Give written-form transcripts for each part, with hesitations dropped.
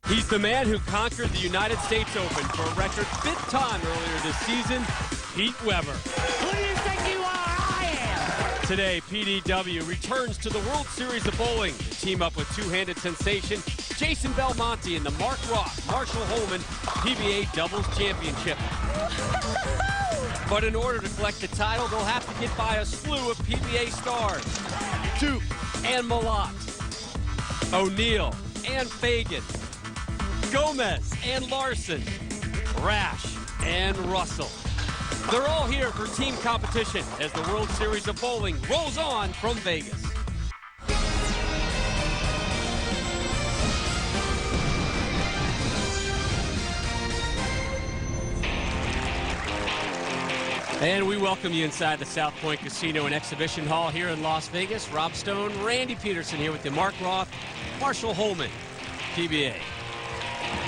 He's the man who conquered the United States Open for a record 5th time earlier this season, Pete Weber. Who do you think you are? I am. Today, PDW returns to the World Series of Bowling to team up with two-handed sensation Jason Belmonte in the Roth Marshall Holman PBA Doubles Championship. But in order to collect the title, they'll have to get by a slew of PBA stars. Duke and Malott, O'Neill and Fagan, Gomez and Larson, Rash and Russell. They're all here for team competition as the World Series of Bowling rolls on from Vegas. And we welcome you inside the South Point Casino and Exhibition Hall here in Las Vegas. Rob Stone, Randy Peterson here with the Roth Marshall Holman PBA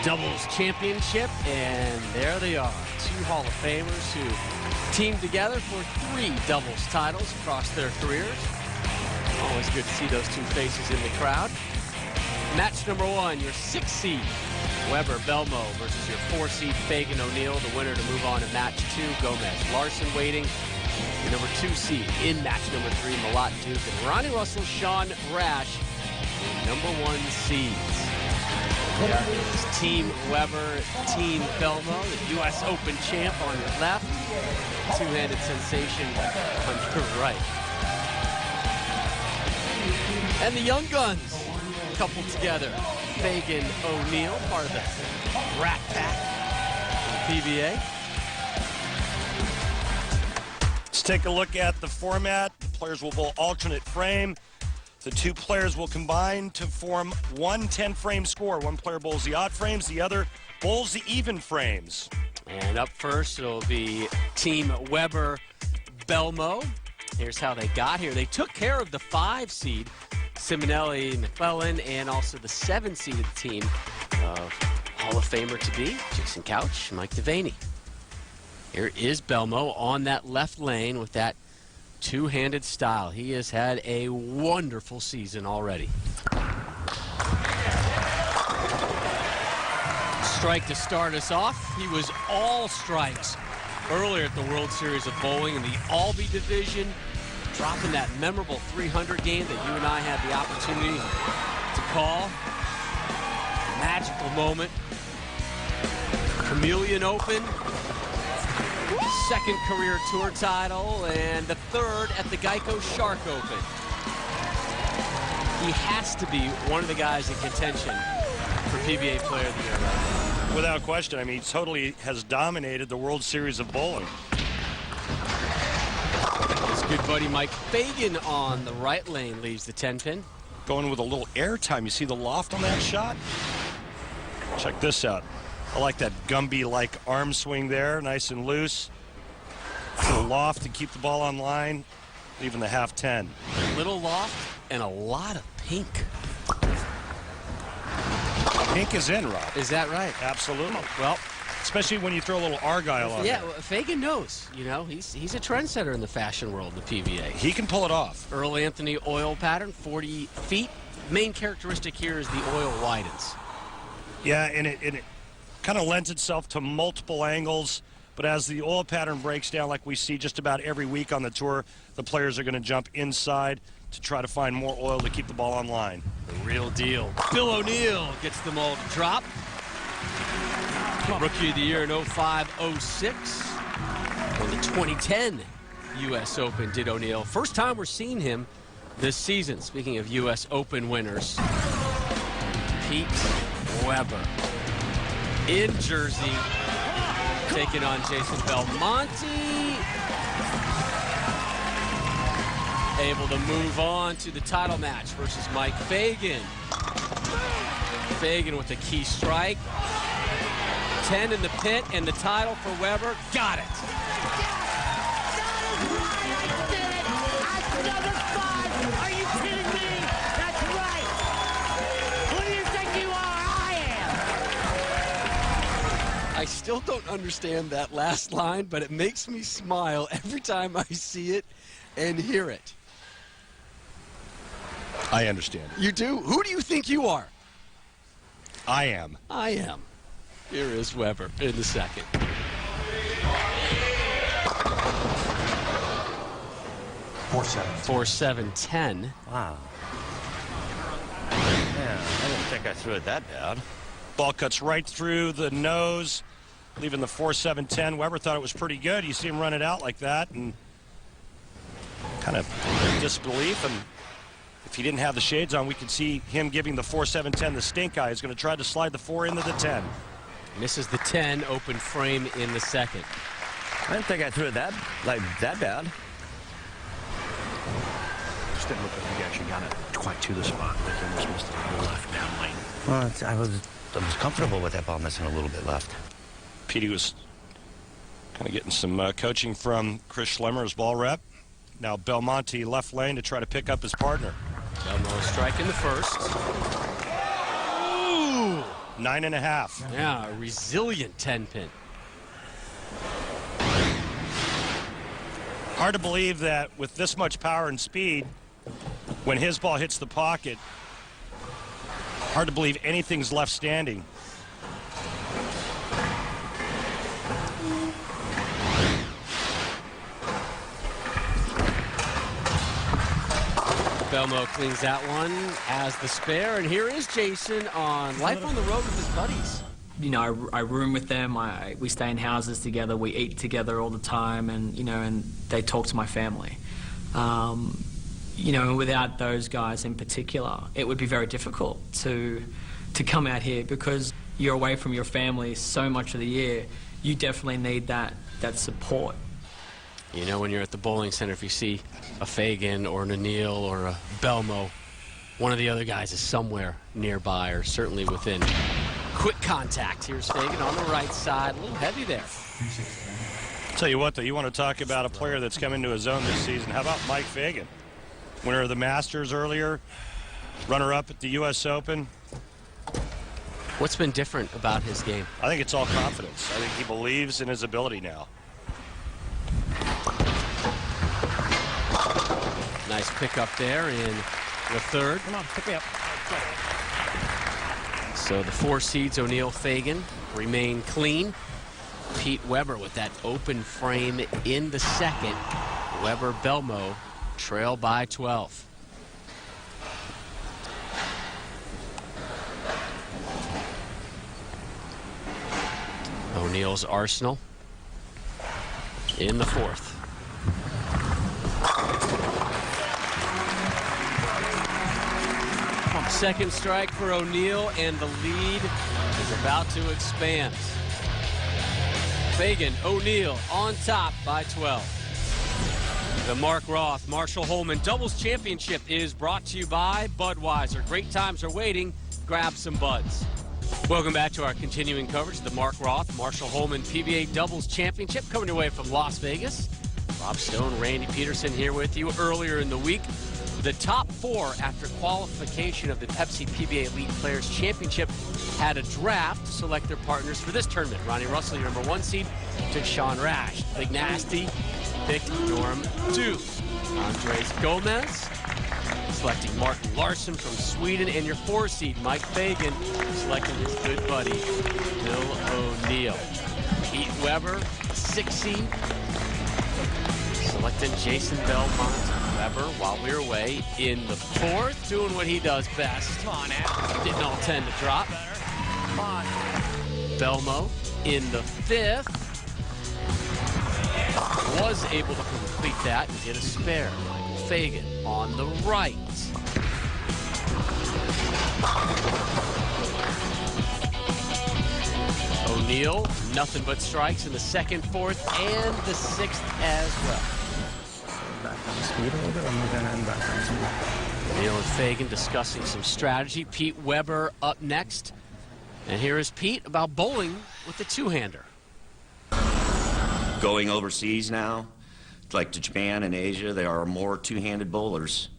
Doubles Championship. And there they are, two Hall of Famers who teamed together for 3 doubles titles across their careers. Always good to see those two faces in the crowd. Match number 1, your 6th seed, Weber Belmo versus your 4th seed, Fagan O'Neill. The winner to move on to match 2, Gomez. Larson waiting, the number 2 seed in match number 3, Malott Duke. And Ronnie Russell, Sean Rash, the number 1 seeds. There is Team Weber, Team Belmo, the U.S. Open champ on your left, two-handed sensation on your right. And the Young Guns coupled together. Fagan O'Neill, part of the Rat Pack in the PBA. Let's take a look at the format. The players will bowl alternate frame. The 2 players will combine to form one 10-frame score. One player bowls the odd frames, the other bowls the even frames. And up first, it'll be Team Weber Belmo. Here's how they got here. They took care of the 5 seed, Simonelli McClellan, and also the 7-seeded team of Hall of Famer to be, Jason Couch, Mike Devaney. Here is Belmo on that left lane with that two-handed style. He has had a wonderful season already. Strike to start us off. He was all strikes earlier at the World Series of Bowling in the Albee division, dropping that memorable 300 game that you and I had the opportunity to call. Magical moment. Chameleon Open, 2nd career tour title, and the 3rd at the Geico Shark Open. He has to be one of the guys in contention for PBA Player of the Year. Without question. I mean, he totally has dominated the World Series of Bowling. His good buddy Mike Fagan on the right lane leaves the 10-pin. Going with a little air time. You see the loft on that shot? Check this out. I like that Gumby-like arm swing there, nice and loose. A little loft to keep the ball on line, leaving the half 10. A little loft and a lot of pink. Pink is in, Rob. Is that right? Absolutely. Well, especially when you throw a little Argyle on yeah, there. well, Fagan knows. You know, he's a trendsetter in the fashion world, the PBA. He can pull it off. Earl Anthony oil pattern, 40 feet. Main characteristic here is the oil widens. Yeah, and it kind of lends itself to multiple angles, but as the oil pattern breaks down like we see just about every week on the tour, the players are going to jump inside to try to find more oil to keep the ball on line. The real deal. Bill O'Neill gets them all to drop. Rookie of the Year in 05-06. In the 2010 U.S. Open did O'Neill. First time we're seeing him this season. Speaking of U.S. Open winners, Pete Weber in Jersey, taking on Jason Belmonte. Able to move on to the title match versus Mike Fagan. Fagan with a key strike. 10 in the pit, and the title for Weber. Got it. Are you kidding me? That's right. Who do you think you are? I am. I still don't understand that last line, but it makes me smile every time I see it and hear it. I understand. You do? Who do you think you are? I am. I am. Here is Weber in the second. 4-7. 4-7-10. Wow. Yeah, I didn't think I threw it that bad. Ball cuts right through the nose, leaving the 4-7-10. Weber thought it was pretty good. You see him run it out like that and kind of disbelief. And if he didn't have the shades on, we could see him giving the 4-7-10 the stink eye. He's going to try to slide the 4 into the 10. Misses the 10, open frame in the second. I didn't think I threw it that bad. Just didn't look like you actually got it quite to the spot. Like you almost missed it on the left down lane. Well, I was comfortable with that ball missing a little bit left. Petey was kind of getting some coaching from Chris Schlemmer, his ball rep. Now Belmonte left lane to try to pick up his partner. Belmo strike in the first. Ooh! 9.5. Yeah, a resilient 10-pin. Hard to believe that with this much power and speed, when his ball hits the pocket, hard to believe anything's left standing. Belmo cleans that one as the spare, and here is Jason on life on the road with his buddies. You know, I room with them. We stay in houses together. We eat together all the time, and you know, and they talk to my family. You know, and without those guys in particular, it would be very difficult to come out here because you're away from your family so much of the year. You definitely need that support. You know, when you're at the bowling center, if you see a Fagan or an O'Neill or a Belmo, one of the other guys is somewhere nearby or certainly within quick contact. Here's Fagan on the right side, a little heavy there. Tell you what, though, you want to talk about a player that's come into his own this season. How about Mike Fagan? Winner of the Masters earlier, runner-up at the U.S. Open. What's been different about his game? I think it's all confidence. I think he believes in his ability now. Nice pickup there in the third. Come on, pick me up. So the 4 seeds, O'Neill, Fagan, remain clean. Pete Weber with that open frame in the second. Weber, Belmo trail by 12. O'Neill's arsenal in the fourth. Second strike for O'Neill, and the lead is about to expand. Fagan, O'Neill on top by 12. The Mark Roth, Marshall Holman Doubles Championship is brought to you by Budweiser. Great times are waiting. Grab some buds. Welcome back to our continuing coverage of the Mark Roth, Marshall Holman PBA Doubles Championship coming away from Las Vegas. Rob Stone, Randy Peterson here with you. Earlier in the week, the top 4 after qualification of the Pepsi PBA Elite Players Championship had a draft to select their partners for this tournament. Ronnie Russell, your number 1 seed, took Sean Rash. Big Nasty picked Norm Duke. Andres Gomez selecting Martin Larsen from Sweden, and your 4 seed, Mike Fagan, selecting his good buddy, Bill O'Neill. Pete Weber, 6 seed, selecting Jason Belmonte. Weber, while we were away in the 4th, doing what he does best. Come on, Al. Didn't all tend to drop. Come on. Belmo in the 5th. Was able to complete that and get a spare. Michael Fagan on the right. O'Neill, nothing but strikes in the 2nd, 4th, and the 6th as well. Back on the speed a little bit. I'm moving in back on speed. O'Neill and Fagan discussing some strategy. Pete Weber up next. And here is Pete about bowling with the 2-hander. Going overseas now, like to Japan and Asia, there are more 2-handed bowlers.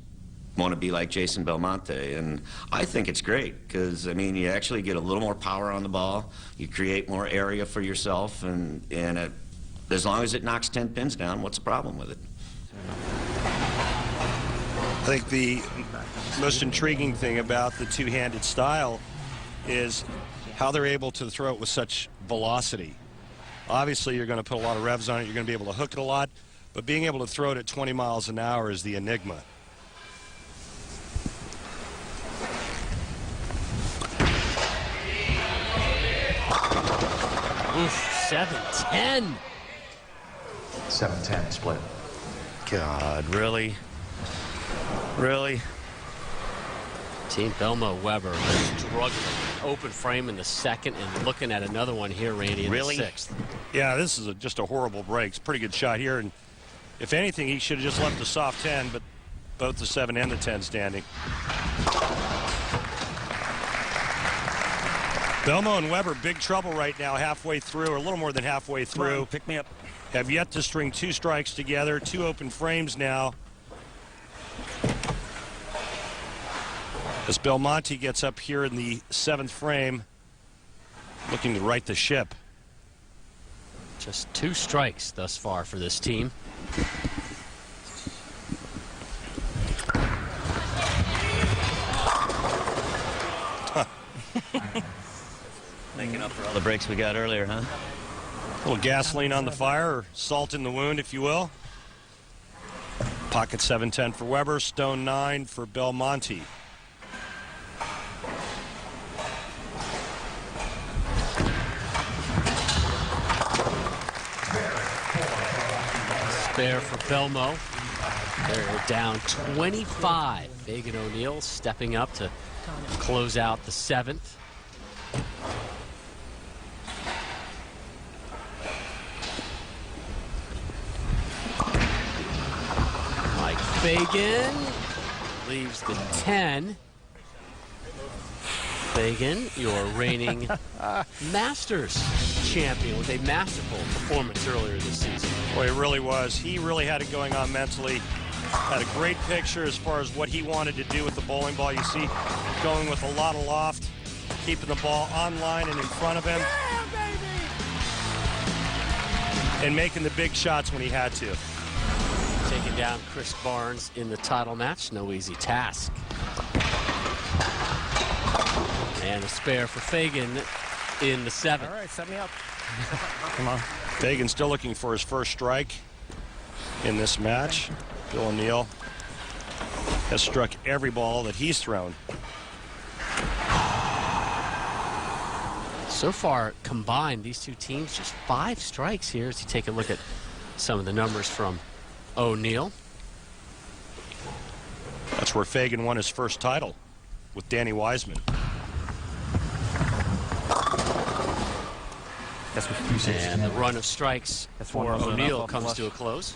Want to be like Jason Belmonte, and I think it's great because I mean you actually get a little more power on the ball, you create more area for yourself, and as long as it knocks 10 pins down, what's the problem with it? I think the most intriguing thing about the 2-handed style is how they're able to throw it with such velocity. Obviously, you're going to put a lot of revs on it. You're going to be able to hook it a lot. But being able to throw it at 20 miles an hour is the enigma. Oof, 7-10. 7-10 split. God, really? Really? Team Belmo Weber struggling. Open frame in the second and looking at another one here, Randy, in Really? the sixth. Yeah, this is just a horrible break. It's a pretty good shot here. And if anything, he should have just left the soft 10, but both the 7 and the 10 standing. Belmo and Weber, big trouble right now, halfway through, or a little more than halfway through. Pick me up. Have yet to string 2 strikes together, 2 open frames now. As Belmonte gets up here in the 7th frame, looking to right the ship. Just 2 strikes thus far for this team. Making up for all the breaks we got earlier, huh? A little gasoline on the fire, or salt in the wound, if you will. Pocket 7-10 for Weber, stone 9 for Belmonte. Spare for Belmo. They're down 25. Fagan O'Neill stepping up to close out the 7th. Mike Fagan leaves the 10. Fagan, your reigning Masters champion with a masterful performance earlier this season. Boy, it really was. He really had it going on mentally. Had a great picture as far as what he wanted to do with the bowling ball. You see, going with a lot of loft, keeping the ball on line and in front of him. And making the big shots when he had to. Taking down Chris Barnes in the title match, no easy task. And a spare for Fagan in the 7th. All right, set me up. Come on. Fagan still looking for his first strike in this match. Bill O'Neill has struck every ball that he's thrown. So far, combined, these two teams, just 5 strikes here as you take a look at some of the numbers from O'Neill. That's where Fagan won his first title with Danny Wiseman. That's what you said. And the run of strikes for O'Neill comes to a close.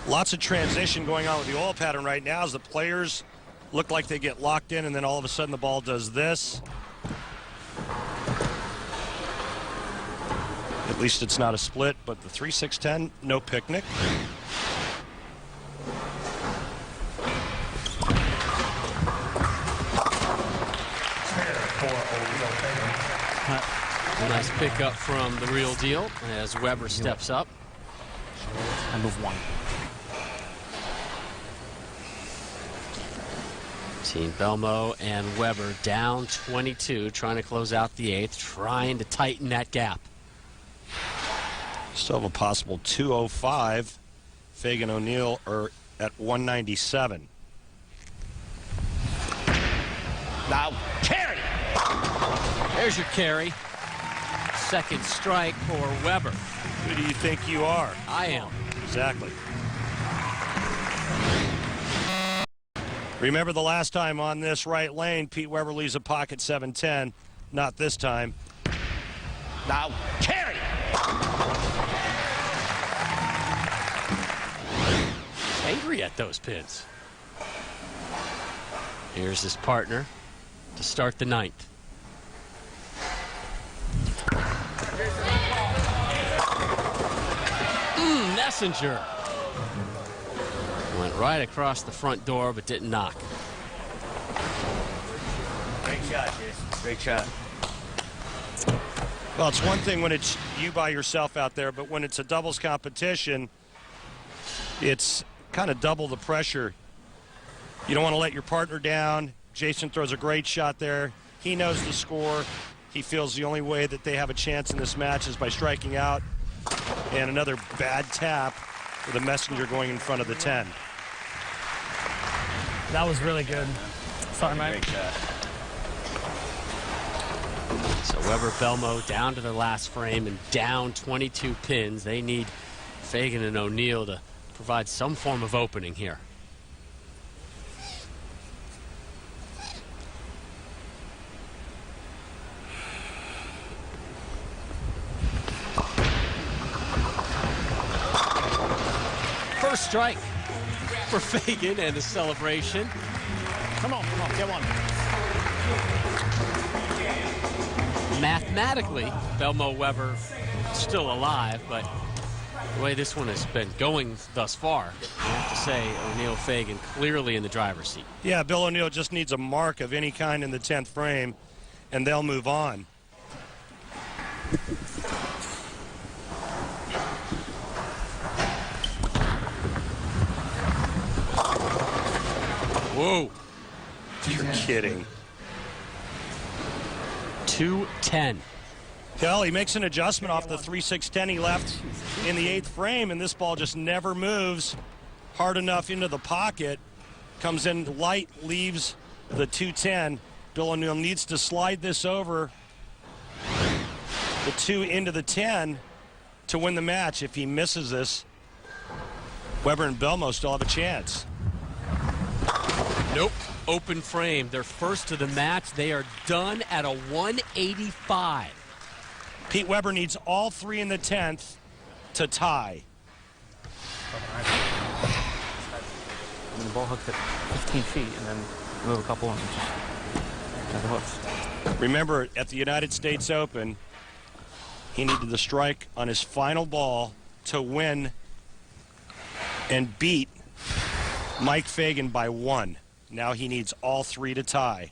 Lots of transition going on with the oil pattern right now as the players look like they get locked in, and then all of a sudden the ball does this. At least it's not a split, but the 3-6-10, no picnic. A nice pickup from the real deal as Weber steps up. I move 1. Team Belmo and Weber down 22, trying to close out the 8th, trying to tighten that gap. Still have a possible 205. Fagan O'Neill are at 197. Now, carry! There's your carry. Second strike for Weber. Who do you think you are? I am. Exactly. Remember the last time on this right lane, Pete Weber leaves a pocket 7-10. Not this time. Now, carry! Angry at those pins. Here's his partner to start the 9th. Messenger. Went right across the front door, but didn't knock. Great shot, Jason. Great shot. Well, it's one thing when it's you by yourself out there, but when it's a doubles competition, it's kind of double the pressure. You don't want to let your partner down. Jason throws a great shot there. He knows the score. He feels the only way that they have a chance in this match is by striking out. And another bad tap with a messenger going in front of the 10. That was really good. Sorry, mate. So Weber, Belmo down to their last frame and down 22 pins. They need Fagan and O'Neill to provide some form of opening here. First strike for Fagan and the celebration. Come on, get one. Mathematically, Belmo Weber still alive, but the way this one has been going thus far, I have to say O'Neill Fagan clearly in the driver's seat. Yeah, Bill O'Neill just needs a mark of any kind in the 10th frame, and they'll move on. Whoa. You're kidding. 2-10. Hell, he makes an adjustment off the 3-6-10 he left in the 8th frame, and this ball just never moves hard enough into the pocket. Comes in light, leaves the 2-10. Bill O'Neill needs to slide this over the 2 into the 10 to win the match. If he misses this, Weber and Belmo still have a chance. Nope. Open frame. They're first to the match. They are done at a 185. Pete Weber needs all 3 in the 10th to tie. I mean, the ball hooked at 15 feet and then move a couple inches. The hooks. Remember, at the United States Open, he needed the strike on his final ball to win and beat Mike Fagan by 1. Now he needs all 3 to tie.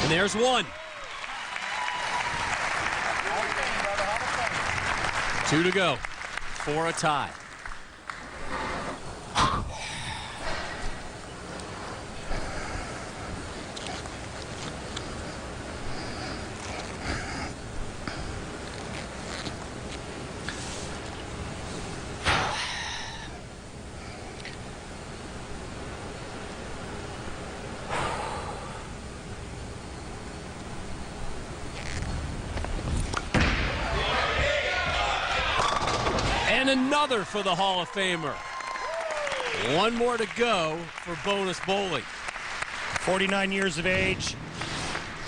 And there's one. 2 to go for a tie. And another for the Hall of Famer. One more to go for bonus bowling. 49 years of age,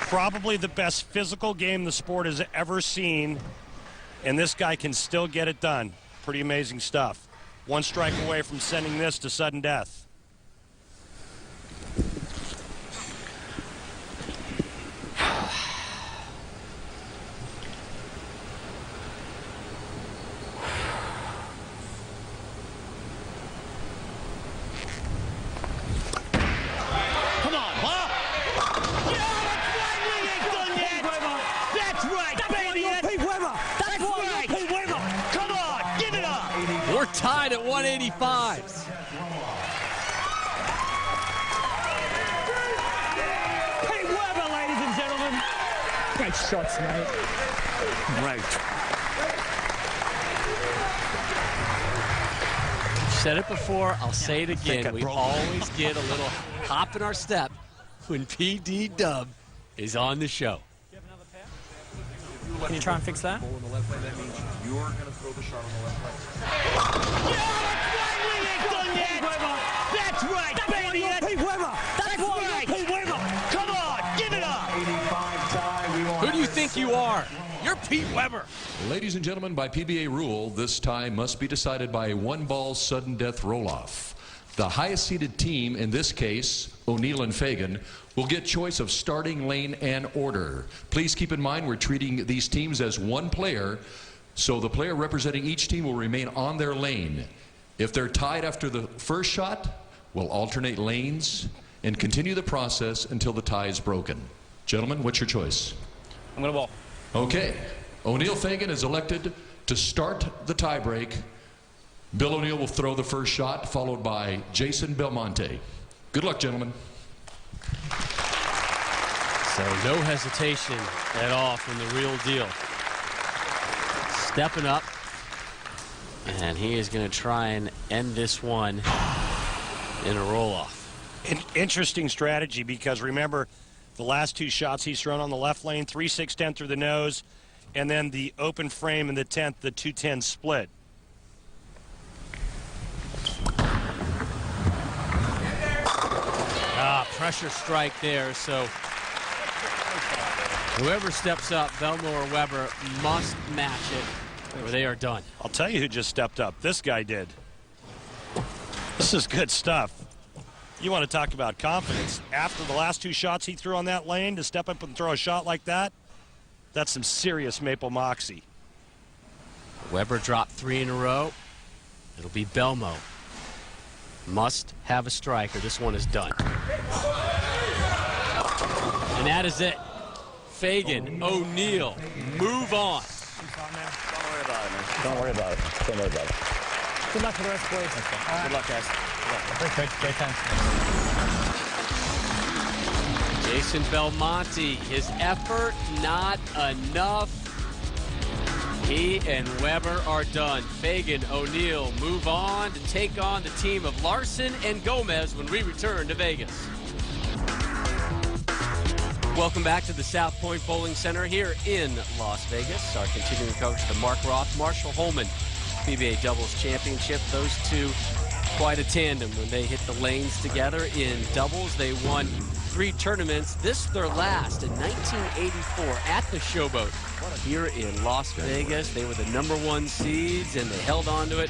probably the best physical game the sport has ever seen, and this guy can still get it done. Pretty amazing stuff. 1 strike away from sending this to sudden death. Tied at 185. Hey, Weber, ladies and gentlemen. Great shots, mate. Great. Said it before, I'll say it again. We always get a little hop in our step when PD Dub is on the show. Can you try and fix that? That means you're going to throw the shot on the left leg. That's right, baby. Pete Weber. That's right. Pete Weber. Come on, give it up. 85 tie. Who do you think you are? You're Pete Weber. Ladies and gentlemen, by PBA rule, this tie must be decided by a 1-ball sudden death roll-off. The highest seeded team, in this case, O'Neill and Fagan, will get choice of starting lane and order. Please keep in mind we're treating these teams as one player, so the player representing each team will remain on their lane. If they're tied after the first shot, we'll alternate lanes. and continue the process until the tie is broken. Gentlemen, what's your choice? I'm going to ball. Okay. O'Neill Fagan is elected to start the tiebreak. Bill O'Neill will throw the first shot, followed by Jason Belmonte. Good luck, gentlemen. So no hesitation at all from the real deal. Stepping up. And he is going to try and end this one in a roll-off. Interesting strategy, because remember, the last 2 shots he's thrown on the left lane, 3-6-10 through the nose, and then the open frame in the 10th, the 2-10 split. Pressure strike there, so whoever steps up, Belmo or Weber, must match it or they are done. I'll tell you who just stepped up. This guy did. This is good stuff. You want to talk about confidence. After the last 2 shots he threw on that lane, to step up and throw a shot like that, that's some serious Maple moxie. Weber dropped 3 in a row. It'll be Belmo. Must have a striker. This one is done. And that is it. Fagan, O'Neill, move on. Don't worry about it, man. Don't worry about it. Don't worry about it. Good luck for the rest, boys. Good luck, guys. Great time. Jason Belmonte, his effort not enough. He and Weber are done. Fagan, O'Neill move on to take on the team of Larson and Gomez when we return to Vegas. Welcome back to the South Point Bowling Center here in Las Vegas. Our continuing coverage, the Mark Roth, Marshall Holman PBA Doubles Championship. Those two, quite a tandem when they hit the lanes together in doubles. They won 3 tournaments. This their last in 1984 at the Showboat here in Las Vegas. They were the #1 seeds and they held on to it.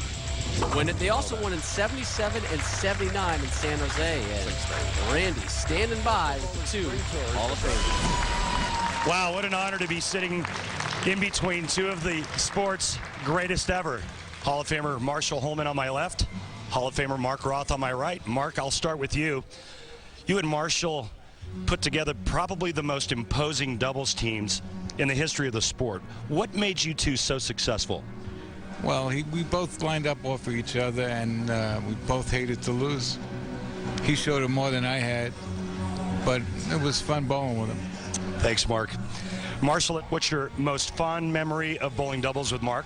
When they also won in 77 and 79 in San Jose. And Randy standing by with the 2 Hall of Famers. Wow, what an honor to be sitting in between 2 of the sport's greatest ever. Hall of Famer Marshall Holman on my left, Hall of Famer Mark Roth on my right. Mark, I'll start with you. You and Marshall put together probably the most imposing doubles teams in the history of the sport. What made you 2 so successful? Well, we both lined up off of each other, and we both hated to lose. He showed it more than I had, but it was fun bowling with him. Thanks, Mark. Marshall, what's your most fond memory of bowling doubles with Mark?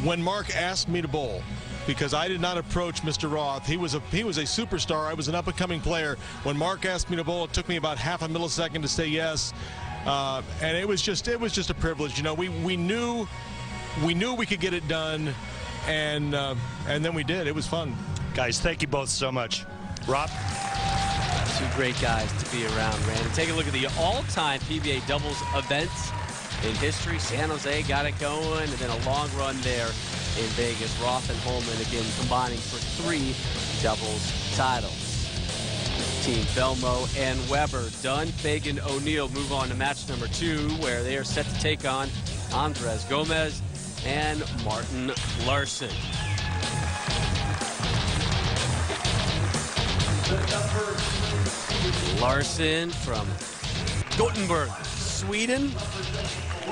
When Mark asked me to bowl, because I did not approach Mr. Roth. He was a superstar. I was an up-and-coming player. When Mark asked me to bowl, it took me about half a millisecond to say yes, and it was just a privilege. You know, we knew we could get it done, and then we did. It was fun. Guys, thank you both so much. Rob? 2 great guys to be around, Randy. Take a look at the all-time PBA doubles events in history. San Jose got it going, and then a long run there in Vegas. Roth and Holman again combining for 3 doubles titles. Team Belmo and Weber done. Fagan, O'Neill move on to match number 2, where they are set to take on Andres Gomez and Martin Larsen. Larsen from Gothenburg, Sweden.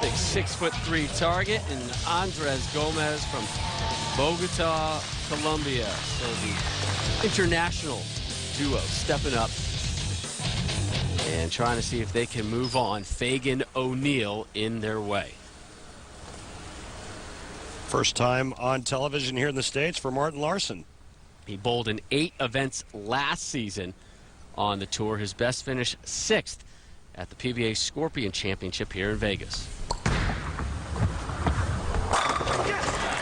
Big 6'3" target, and Andres Gomez from Bogota, Colombia. So the international duo stepping up and trying to see if they can move on Fagan, O'Neill in their way. First time on television here in the States for Martin Larsen. He bowled in 8 events last season on the tour. His best finish 6th at the PBA Scorpion Championship here in Vegas.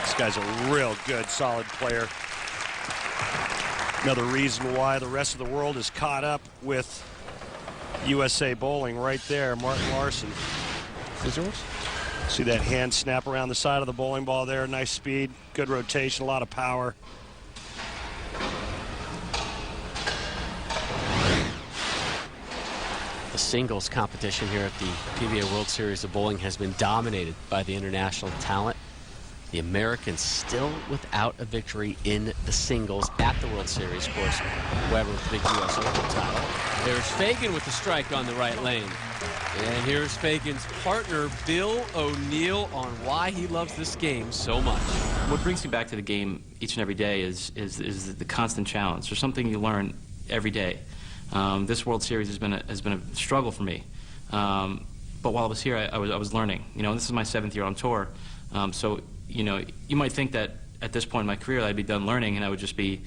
This guy's a real good, solid player. Another reason why the rest of the world is caught up with USA bowling right there. Martin Larsen. Is yours? See that hand snap around the side of the bowling ball there. Nice speed, good rotation, a lot of power. The singles competition here at the PBA World Series of Bowling has been dominated by the international talent. The Americans still without a victory in the singles at the World Series. Of course, Weber with the big U.S. Open title. There's Fagan with the strike on the right lane. And here's Fagan's partner, Bill O'Neill, on why he loves this game so much. What brings me back to the game each and every day is the constant challenge. There's something you learn every day. This World Series has been a struggle for me. But while I was here, I was learning. You know, this is my 7th year on tour. So, you know, you might think that at this point in my career I'd be done learning and I would just be,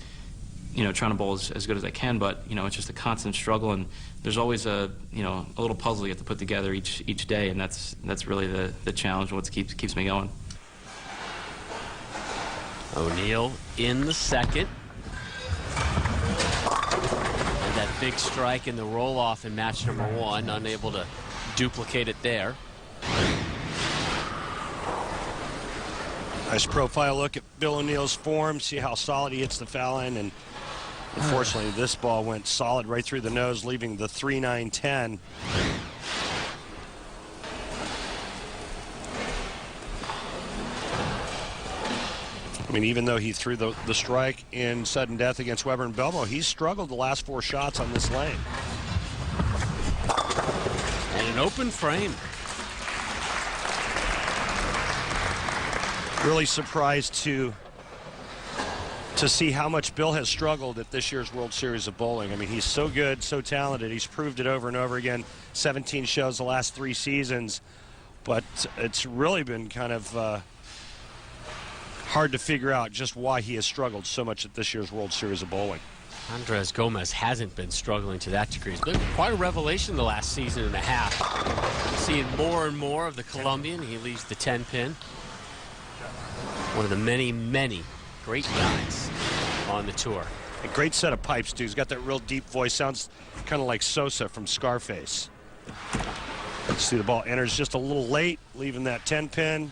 you know, trying to bowl as good as I can. But, you know, it's just a constant struggle, and there's always a little puzzle you have to put together each day, and that's really the challenge and what keeps me going. O'Neill in the second. And that big strike in the roll-off in match number 1, unable to duplicate it there. Nice profile look at Bill O'Neill's form. See how solid he hits the foul line, and unfortunately this ball went solid right through the nose, leaving the 3-9-10. I mean, even though he threw the strike in sudden death against Weber and Belmo, he's struggled the last 4 shots on this lane. And an open frame. Really surprised to see how much Bill has struggled at this year's World Series of Bowling. I mean, he's so good, so talented. He's proved it over and over again. 17 shows the last 3 seasons. But it's really been kind of hard to figure out just why he has struggled so much at this year's World Series of Bowling. Andres Gomez hasn't been struggling to that degree. It's been quite a revelation the last season and a half. Seeing more and more of the Colombian. He leaves the 10-pin. One of the many, many great guys on the tour. A great set of pipes, too. He's got that real deep voice. Sounds kind of like Sosa from Scarface. See, the ball enters just a little late, leaving that 10-pin.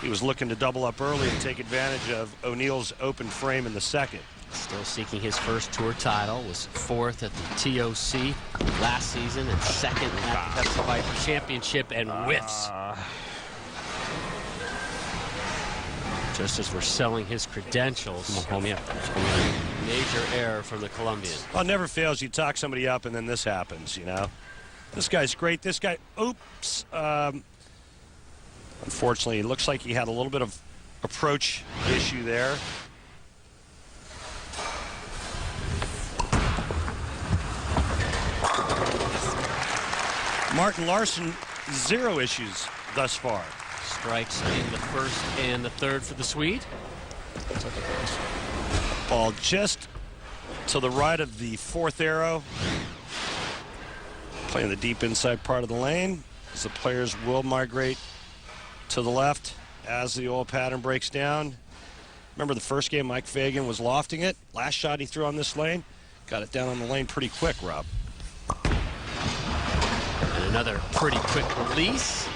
He was looking to double up early and take advantage of O'Neill's open frame in the second. Still seeking his first tour title. Was 4th at the TOC last season and 2nd at the Pepsi Viper Championship, and whiffs. Just as we're selling his credentials. Major error from the Colombian. Well, it never fails. You talk somebody up and then this happens, you know. This guy's great. This guy, oops. Unfortunately, it looks like he had a little bit of approach issue there. Martin Larson, 0 issues thus far. Strikes in the 1st and the 3rd for the Swede. Ball just to the right of the 4th arrow. Playing the deep inside part of the lane, as the players will migrate to the left as the oil pattern breaks down. Remember the first game, Mike Fagan was lofting it. Last shot he threw on this lane, got it down on the lane pretty quick, Rob. And another pretty quick release.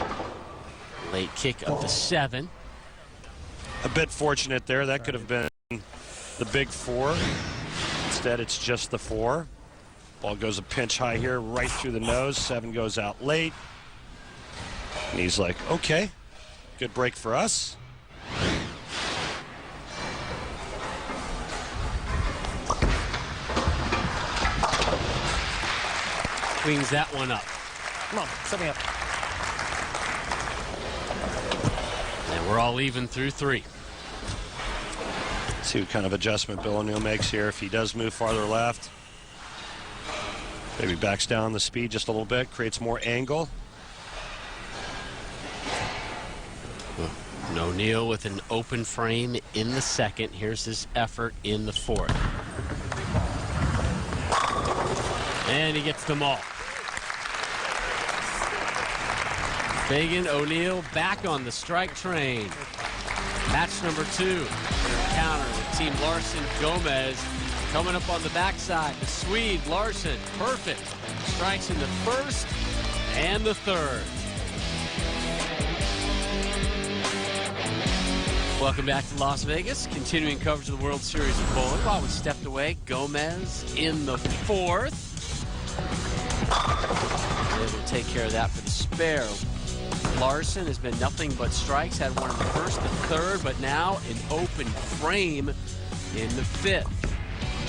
Late kick of the 7. A bit fortunate there. That could have been the big 4. Instead, it's just the 4. Ball goes a pinch high here, right through the nose. 7 goes out late. And he's like, okay, good break for us. Cleans that one up. Come on, set me up. And we're all even through 3. See what kind of adjustment Bill O'Neill makes here. If he does move farther left, maybe backs down the speed just a little bit, creates more angle. And O'Neill with an open frame in the 2nd. Here's his effort in the 4th. And he gets them all. Fagan, O'Neill back on the strike train. Match number 2. Encounter with Team Larson. Gomez coming up on the backside. The Swede, Larson, perfect. Strikes in the 1st and the 3rd. Welcome back to Las Vegas. Continuing coverage of the World Series of Bowling. While we stepped away, Gomez in the 4th. Able to take care of that for the spare. Larson has been nothing but strikes, had one in the first, the third, but now an open frame in the fifth.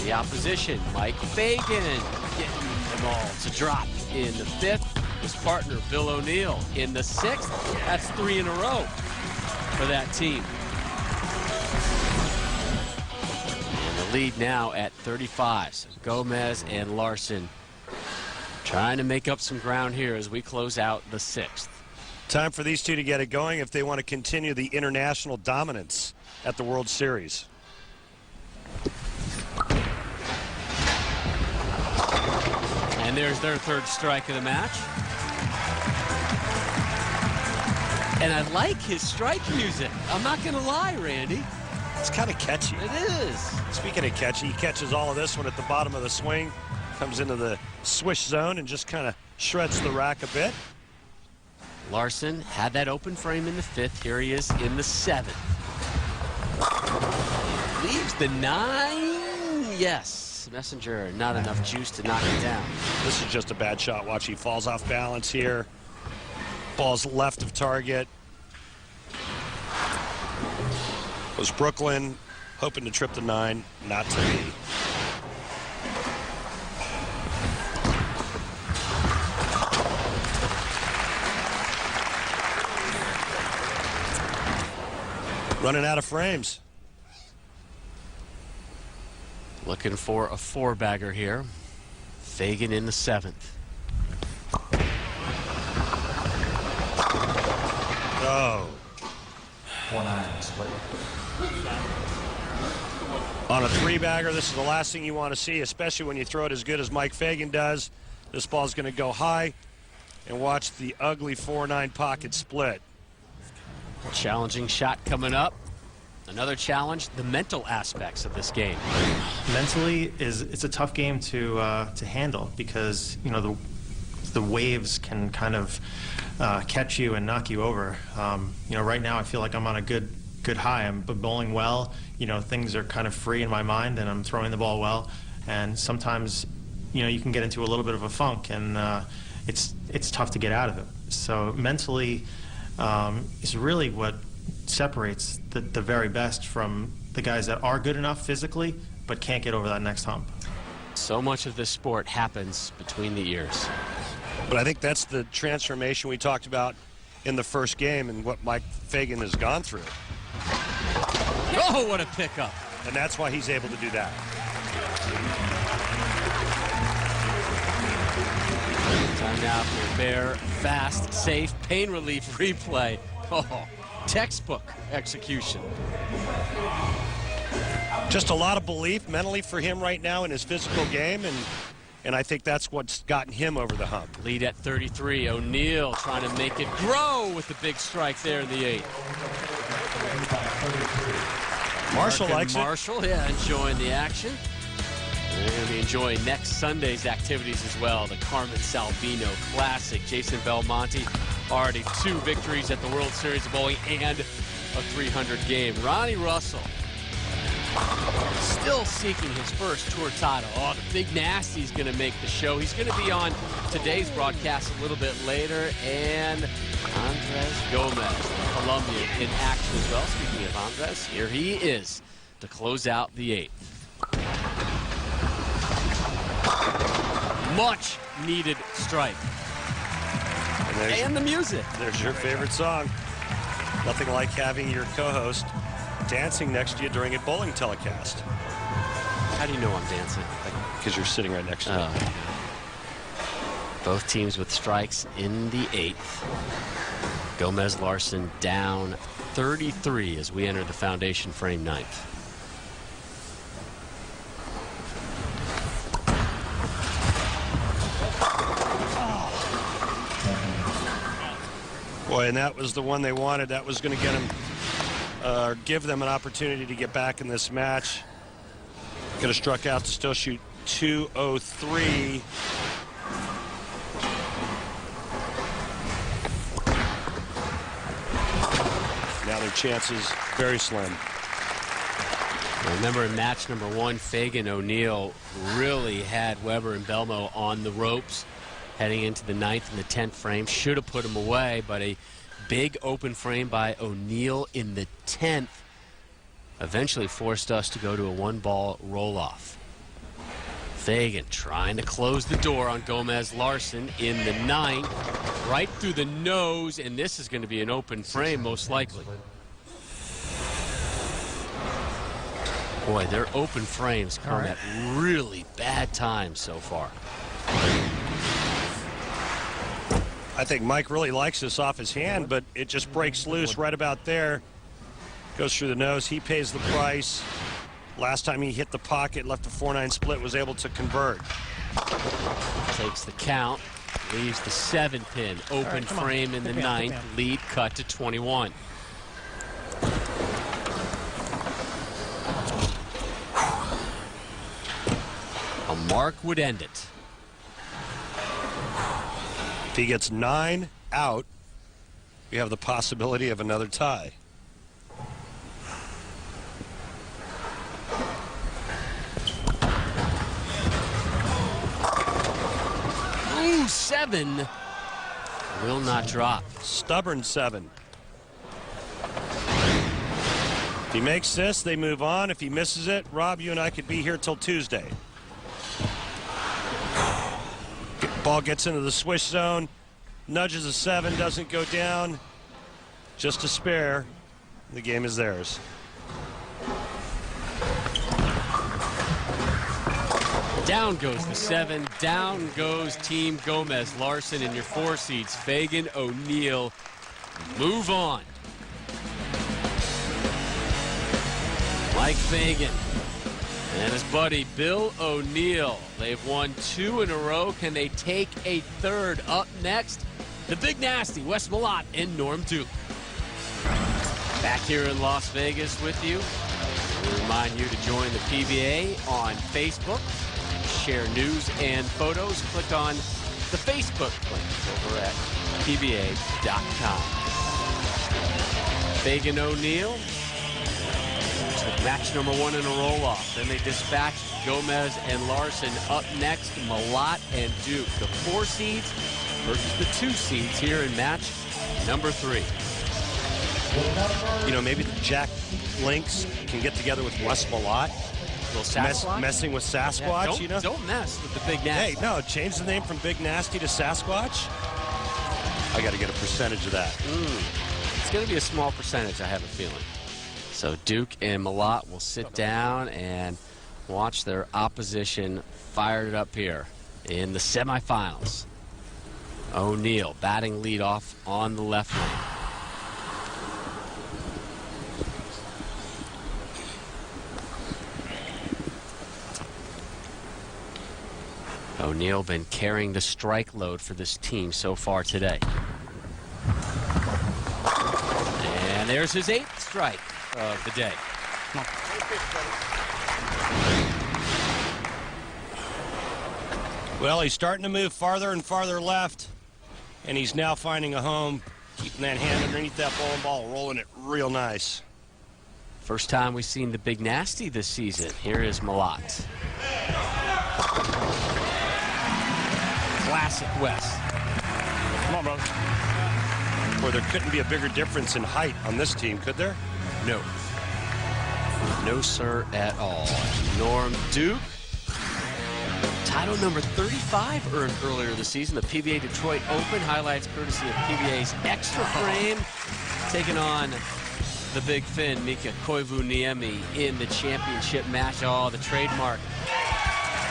The opposition, Mike Fagan, getting them all to drop in the fifth. His partner, Bill O'Neill, in the sixth. That's 3 in a row for that team. And the lead now at 35. So Gomez and Larson trying to make up some ground here as we close out the sixth. Time for these two to get it going if they want to continue the international dominance at the World Series. And there's their third strike of the match. And I like his strike music. I'm not going to lie, Randy. It's kind of catchy. It is. Speaking of catchy, he catches all of this one at the bottom of the swing, comes into the swish zone and just kind of shreds the rack a bit. Larson had that open frame in the fifth. Here he is in the seventh. Leaves the 9. Yes. Messenger, not enough juice to knock it down. This is just a bad shot. Watch, he falls off balance here. Ball's left of target. Was Brooklyn hoping to trip the 9? Not to be. Running out of frames. Looking for a 4-bagger here. Fagan in the seventh. Oh. 1-9 split. On a 3-bagger, this is the last thing you want to see, especially when you throw it as good as Mike Fagan does. This ball's going to go high, and watch the ugly 4-9 pocket split. Challenging shot coming up. Another challenge, the mental aspects of this game. Mentally, it's a tough game to handle because the waves can kind of catch you and knock you over. Right now I feel like I'm on a good high. I'm bowling well. Things are kind of free in my mind, and I'm throwing the ball well. And sometimes, you can get into a little bit of a funk, and it's tough to get out of it. So mentally, is really what separates the very best from the guys that are good enough physically but can't get over that next hump. So much of this sport happens between the ears. But I think that's the transformation we talked about in the first game and what Mike Fagan has gone through. Oh, what a pickup. And that's why he's able to do that. Time now for a bare, fast, safe, pain relief replay. Oh, textbook execution. Just a lot of belief mentally for him right now in his physical game, and I think that's what's gotten him over the hump. Lead at 33. O'Neill trying to make it grow with the big strike there in the 8th. Marshall likes it. Marshall, yeah, enjoying the action. They're going to be enjoying next Sunday's activities as well. The Carmen Salvino Classic. Jason Belmonte, already 2 victories at the World Series of Bowling and a 300 game. Ronnie Russell still seeking his first tour title. Oh, the Big Nasty's going to make the show. He's going to be on today's broadcast a little bit later. And Andres Gomez, Colombian, in action as well. Speaking of Andres, here he is to close out the 8th. Much needed strike. And the music. There's your favorite song. Nothing like having your co-host dancing next to you during a bowling telecast. How do you know I'm dancing? Because you're sitting right next to me. Both teams with strikes in the 8th. Gomez Larson down 33 as we enter the foundation frame 9th. Boy, and that was the one they wanted. That was going to get him, give them an opportunity to get back in this match. Could have struck out to still shoot 203. Now their chances very slim. Remember in match number 1, Fagan O'Neill really had Weber and Belmo on the ropes heading into the 9th and the 10th frame. Should have put him away, but a big open frame by O'Neal in the 10th eventually forced us to go to a one-ball roll-off. Fagan trying to close the door on Larson in the 9th, right through the nose, and this is going to be an open frame most likely. Boy, their open frames come at really bad times so far. I think Mike really likes this off his hand, but it just breaks loose right about there. Goes through the nose. He pays the price. Last time he hit the pocket, left a 4-9 split, was able to convert. Takes the count, leaves the 7-pin. Open frame in the 9th. Lead cut to 21. A mark would end it. If he gets 9 out, we have the possibility of another tie. Ooh, 7 will not drop. Stubborn 7. If he makes this, they move on. If he misses it, Rob, you and I could be here till Tuesday. Ball gets into the swish zone, nudges a 7, doesn't go down. Just a spare. The game is theirs. Down goes the 7. Down goes Team Larson in your 4 seeds. Fagan, O'Neal, move on. Mike Fagan and his buddy Bill O'Neal. They've won 2 in a row. Can they take a 3rd? Up next, the Big Nasty, Wes Malott and Norm Duke. Back here in Las Vegas with you. We remind you to join the PBA on Facebook. Share news and photos. Click on the Facebook link over at PBA.com. Fagan O'Neal took match number 1 in a roll-off. Then they dispatched Gomez and Larson. Up next, Malott and Duke. The 4 seeds versus the 2 seeds here in match number 3. You know, maybe the Jack Links can get together with Wes Malott. Messing with Sasquatch, yeah, don't mess with the Big Nasty. Hey, no, change the name from Big Nasty to Sasquatch. I got to get a percentage of that. It's going to be a small percentage, I have a feeling. So Duke and Malott will sit down and watch their opposition fire it up here in the semifinals. O'Neal batting leadoff on the left lane. O'Neal been carrying the strike load for this team so far today. And there's his 8th strike of the day. Well, he's starting to move farther and farther left, and he's now finding a home, keeping that hand underneath that bowling ball, rolling it real nice. First time we've seen the Big Nasty this season. Here is Malott. Classic West. Come on, brother. Boy, there couldn't be a bigger difference in height on this team, could there? No. No, sir, at all. Norm Duke. Title number 35 earned earlier this season. The PBA Detroit Open. Highlights courtesy of PBA's Extra Frame. Taking on the Big Finn, Mika Koivu-Niemi, in the championship match. Oh, the trademark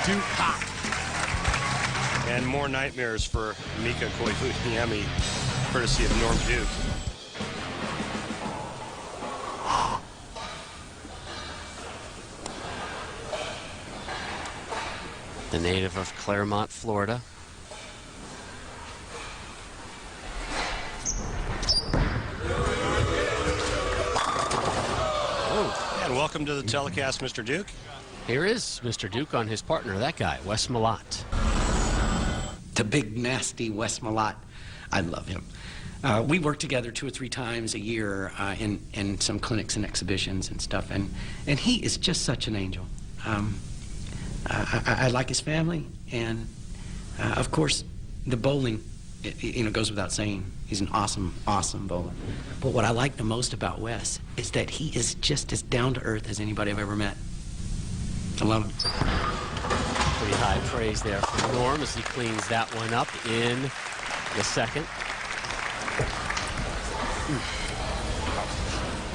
Duke hop. And more nightmares for Mika Koivu-Niemi, courtesy of Norm Duke. The native of Claremont, Florida. Oh, and welcome to the telecast, Mr. Duke. Here is Mr. Duke on his partner, that guy, Wes Malott. The Big Nasty Wes Malott. I love him. We work together 2 or 3 times a year in some clinics and exhibitions and stuff, and he is just such an angel. I like his family, and of course, the bowling it goes without saying. He's an awesome, awesome bowler. But what I like the most about Wes is that he is just as down-to-earth as anybody I've ever met. I love him. Pretty high praise there from Norm as he cleans that one up in the second.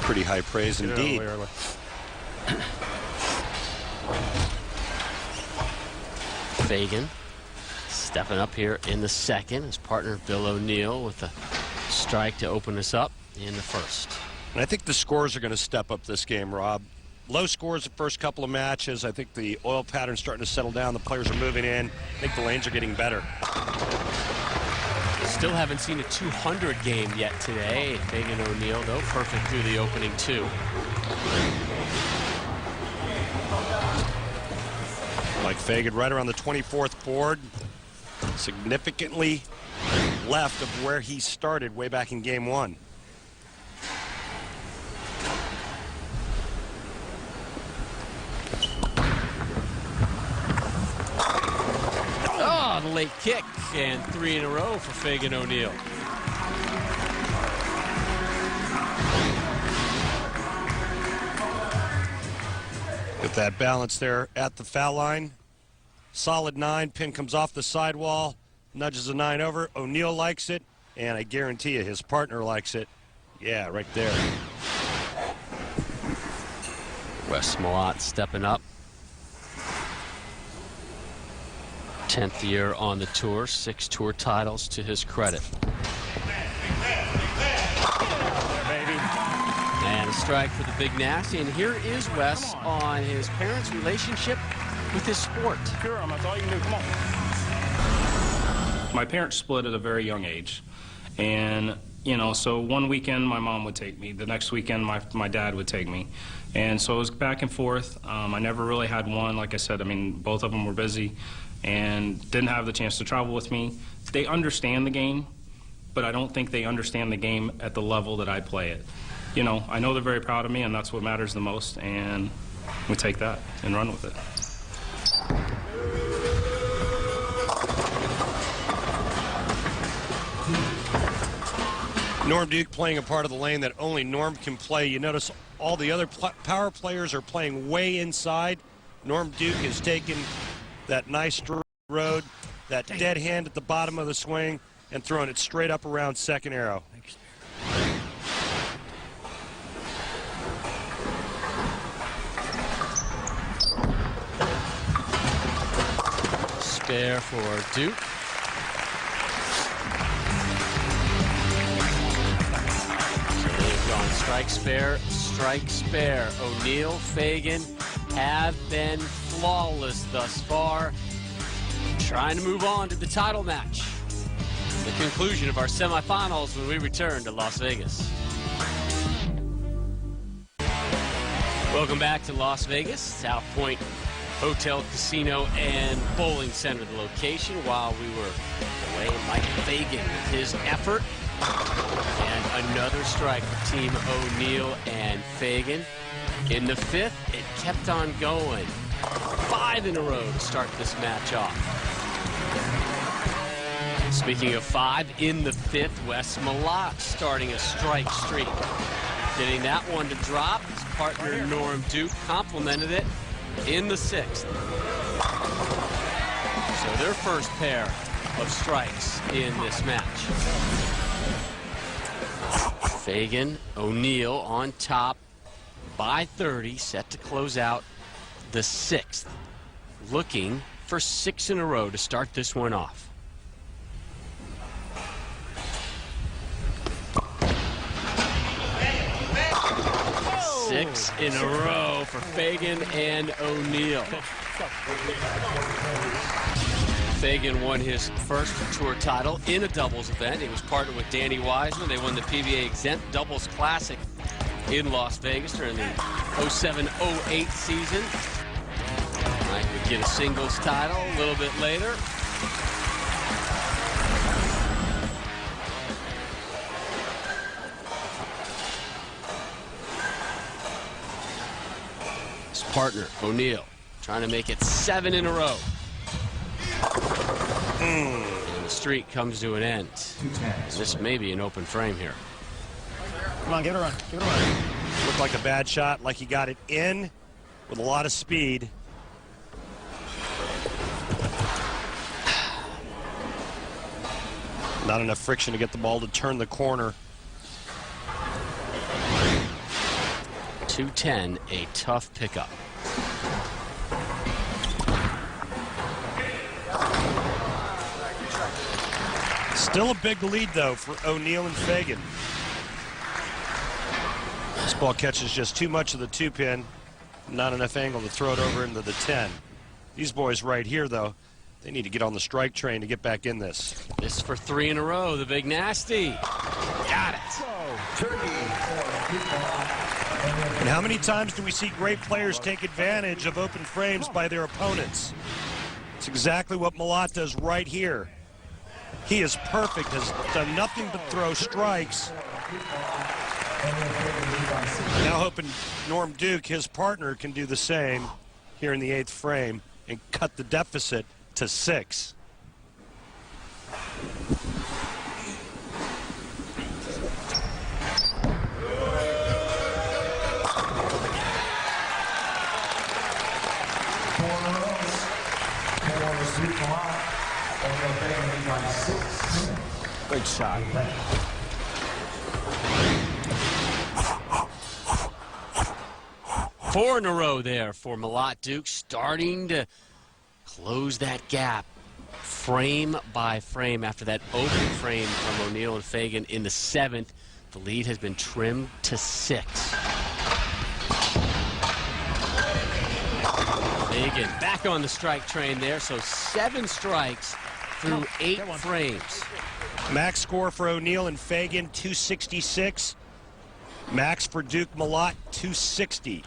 Pretty high praise indeed. Fagan stepping up here in the second. His partner Bill O'Neill with a strike to open us up in the first. And I think the scores are going to step up this game, Rob. Low scores the first couple of matches. I think the oil pattern's starting to settle down. The players are moving in. I think the lanes are getting better. Still haven't seen a 200 game yet today. Fagan O'Neill, though, perfect through the opening two. Like Fagan right around the 24th board. Significantly left of where he started way back in game one. Oh, the late kick, and 3 in a row for Fagan O'Neill. With that balance there at the foul line. Solid 9, pin comes off the sidewall, nudges the 9 over. O'Neill likes it, and I guarantee you his partner likes it. Yeah, right there. Wes Malott stepping up. 10th year on the tour, 6 tour titles to his credit. And a strike for the Big Nasty. And here is Wes on his parents' relationship with his sport. That's all you can do. Come on. My parents split at a very young age. And, so one weekend my mom would take me. The next weekend my dad would take me. And so it was back and forth. I never really had one. Like I said, both of them were busy and didn't have the chance to travel with me. They understand the game, but I don't think they understand the game at the level that I play it. I know they're very proud of me, and that's what matters the most, and we take that and run with it. Norm Duke playing a part of the lane that only Norm can play. You notice all the other power players are playing way inside. Norm Duke has taken that nice road, that dead hand at the bottom of the swing, and throwing it straight up around second arrow. Spare for Duke. So they've gone strike, spare. O'Neill, Fagan have been flawless thus far. Trying to move on to the title match. The conclusion of our semifinals when we return to Las Vegas. Welcome back to Las Vegas, South Point Hotel, Casino, and Bowling Center, the location. While we were away, Mike Fagan with his effort. And another strike for Team O'Neill and Fagan. In the fifth, it kept on going. 5 in a row to start this match off. Speaking of 5, in the fifth, Wes Malott starting a strike streak. Getting that one to drop. His partner Norm Duke complimented it in the sixth. So their first pair of strikes in this match. Fagan, O'Neill on top by 30, set to close out the sixth. Looking for 6 in a row to start this one off. Six in a row for Fagan and O'Neill. Fagan won his first tour title in a doubles event. He was partnered with Danny Wiseman. They won the PBA Exempt Doubles Classic in Las Vegas during the 07-08 season. Mike would get a singles title a little bit later. His partner, O'Neill, trying to make it 7 in a row. And the streak comes to an end. This may be an open frame here. Come on, give it a run. Give it a run. Looked like a bad shot, like he got it in with a lot of speed. Not enough friction to get the ball to turn the corner. 210, a tough pickup. Still a big lead, though, for O'Neill and Fagan. This ball catches just too much of the 2-pin. Not enough angle to throw it over into the 10. These boys right here, though, they need to get on the strike train to get back in this. This is for 3 in a row, the big nasty. Got it. And how many times do we see great players take advantage of open frames by their opponents? It's exactly what Malott does right here. He is perfect, has done nothing but throw strikes. Now hoping Norm Duke, his partner, can do the same here in the 8th frame and cut the deficit to 6. Great shot. Four in a row there for Malott. Duke starting to close that gap frame by frame after that open frame from O'Neill and Fagan in the 7th. The lead has been trimmed to 6. Fagan back on the strike train there, so 7 strikes through 8 frames. Max score for O'Neill and Fagan, 266. Max for Duke Malott, 260.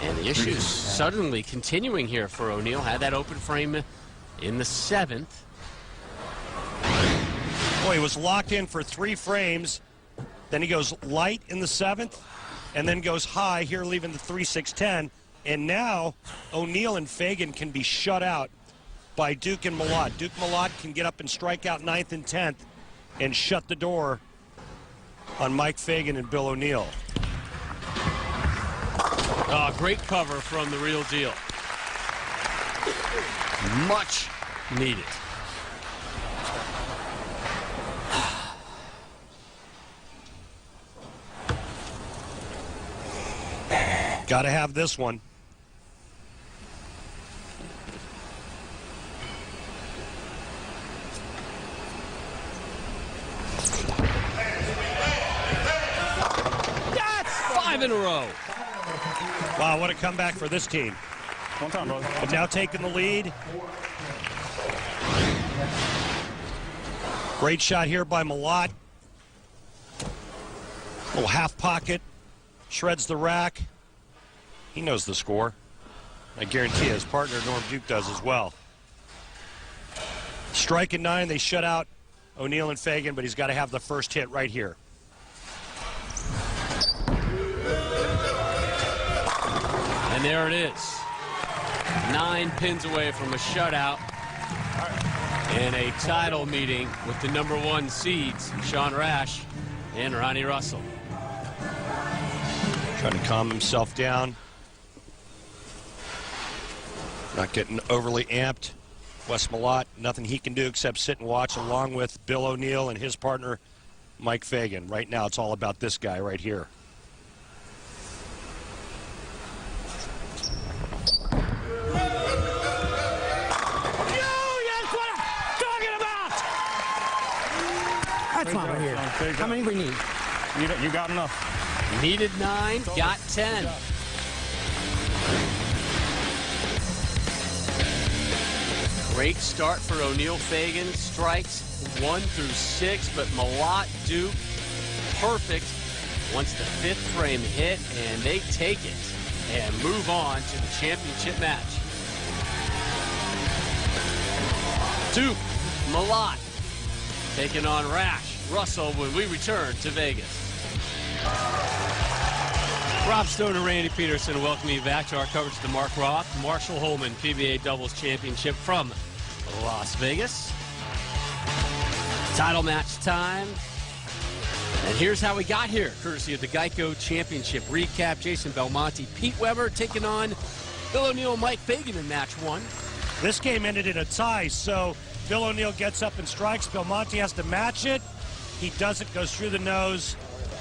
And the issues suddenly continuing here for O'Neill. Had that open frame in the 7th. Boy, he was locked in for 3 frames. Then he goes light in the 7th, and then goes high here, leaving the 3-6-10. And now O'Neill and Fagan can be shut out by Duke and Malott. Duke Malott can get up and strike out 9th and 10th and shut the door on Mike Fagan and Bill O'Neill. Oh, great cover from the real deal. Much needed. Got to have this one. That's 5 in a row. Wow, what a comeback for this team. One time, brother. Have now taken the lead. Great shot here by Malott. Little half pocket. Shreds the rack. He knows the score. I guarantee his partner Norm Duke does as well. Strike at 9, they shut out O'Neill and Fagan, but he's got to have the first hit right here. And there it is. 9 pins away from a shutout and a title meeting with the #1 seeds, Sean Rash and Ronnie Russell. Trying to calm himself down. Not getting overly amped. Wes Malott, nothing he can do except sit and watch along with Bill O'Neill and his partner, Mike Fagan. Right now, it's all about this guy right here. That's not right here. How many we need? You got enough. Needed 9, got 10. Great start for O'Neill Fagan. Strikes 1 through 6, but Malott, Duke, perfect. Once the 5th frame hit, and they take it and move on to the championship match. Duke, Malott, taking on Rash, Russell when we return to Vegas. Rob Stone and Randy Peterson welcome you back to our coverage of the Mark Roth Marshall Holman PBA Doubles Championship from Las Vegas. Title match time. And here's how we got here, courtesy of the Geico Championship recap. Jason Belmonte, Pete Weber taking on Bill O'Neill, Mike Fagan in match one. This game ended in a tie, so Bill O'Neill gets up and strikes. Belmonte has to match it. He doesn't, goes through the nose,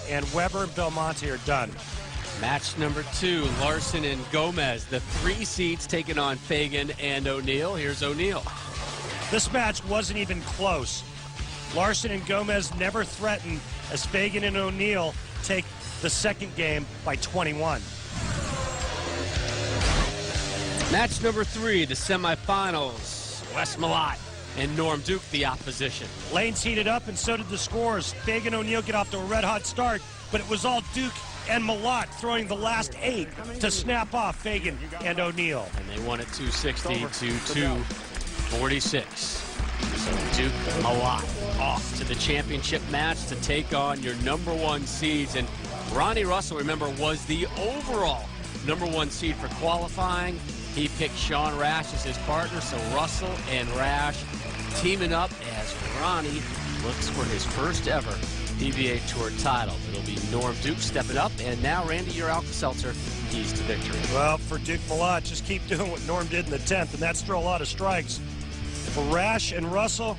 and Weber and Belmonte are done. Match number two, Larson and Gomez, the 3 seeds taking on Fagan and O'Neill. Here's O'Neill. This match wasn't even close. Larson and Gomez never threatened as Fagan and O'Neill take the second game by 21. Match number 3, the semifinals. Wes Malott and Norm Duke, the opposition. Lanes heated up, and so did the scores. Fagan and O'Neill get off to a red-hot start, but it was all Duke and Malott throwing the last 8 to snap off Fagan and O'Neill. And they won it 260 to 246. So Duke Malott off to the championship match to take on your number 1 seeds. And Ronnie Russell, remember, was the overall number 1 seed for qualifying. He picked Sean Rash as his partner, so Russell and Rash teaming up as Ronnie looks for his first ever PBA Tour title. It'll be Norm Duke stepping up, and now Randy, your Alka-Seltzer, keys to victory. Well, for Duke Malott, just keep doing what Norm did in the 10th, and that's throw a lot of strikes. For Rash and Russell,